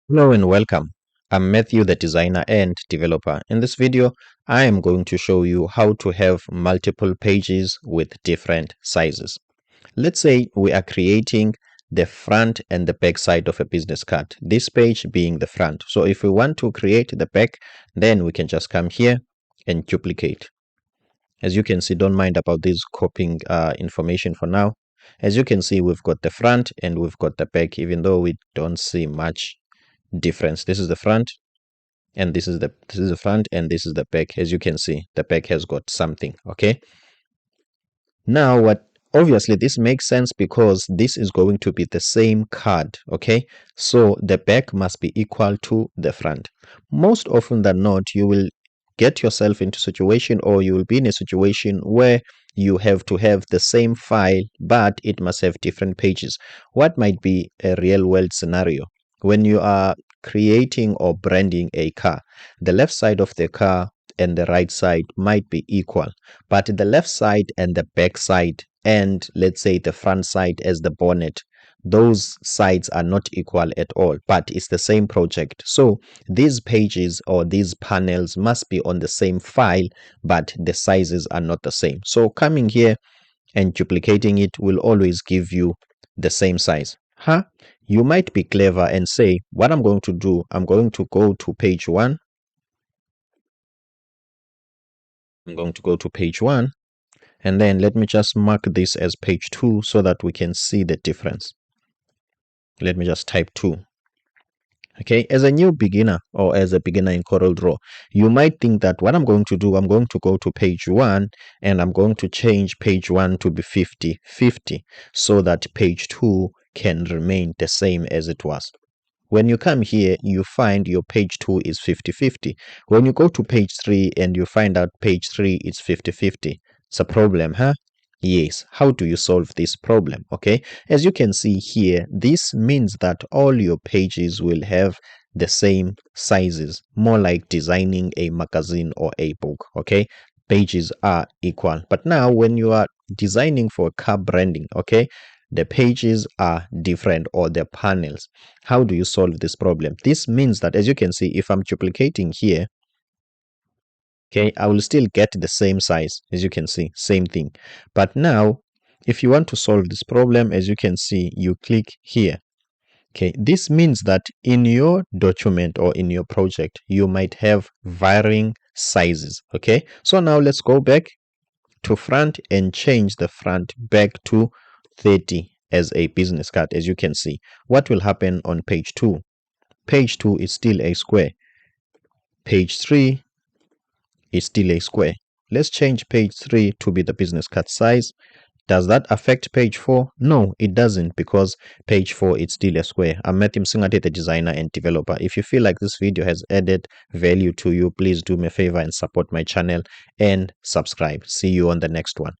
Hello and welcome. I'm Matthew, the designer and developer. In this video, I am going to show you how to have multiple pages with different sizes. Let's say we are creating the front and the back side of a business card, this page being the front. So if we want to create the back, then we can just come here and duplicate. As you can see, don't mind about this copying information for now. As you can see, we've got the front and we've got the back, even though we don't see much difference. This is the front and this is the front and this is the back. As you can see, the back has got something. Okay, now what obviously this makes sense because this is going to be the same card. Okay, so the back must be equal to the front. Most often than not, you will get yourself into situation, or you will be in a situation where you have to have the same file but it must have different pages. What might be a real world scenario when you are creating or branding a car? The left side of the car and the right side might be equal, but the left side and the back side, and let's say the front side as the bonnet, those sides are not equal at all, but it's the same project. So these pages or these panels must be on the same file, but the sizes are not the same. So coming here and duplicating it will always give you the same size. You might be clever and say, what I'm going to do, I'm going to go to page 1. I'm going to go to page 1, and then let me just mark this as page 2 so that we can see the difference. Let me just type 2. Okay, as a new beginner or as a beginner in Corel Draw, you might think that what I'm going to do, I'm going to go to page 1 and I'm going to change page 1 to be 50-50 so that page 2 can remain the same as it was. When you come here, you find your page 2 is 50-50. When you go to page 3 and you find out page 3 is 50-50, it's a problem, huh? Yes. How do you solve this problem? Okay, as you can see here, this means that all your pages will have the same sizes, more like designing a magazine or a book. Okay, pages are equal. But now when you are designing for car branding, okay, the pages are different, or the panels. How do you solve this problem? This means that, as you can see, if I'm duplicating here, okay, I will still get the same size. As you can see, same thing. But now if you want to solve this problem, as you can see, you click here. Okay, this means that in your document or in your project, you might have varying sizes. Okay, so now let's go back to front and change the front back to 30 as a business card. As you can see, what will happen on page 2? Page 2 is still a square. Page 3 is still a square. Let's change page 3 to be the business card size. Does that affect page 4? No, it doesn't, because page 4 is still a square. I'm Matthew Msingate, the designer and developer. If you feel like this video has added value to you, please do me a favor and support my channel and subscribe. See you on the next one.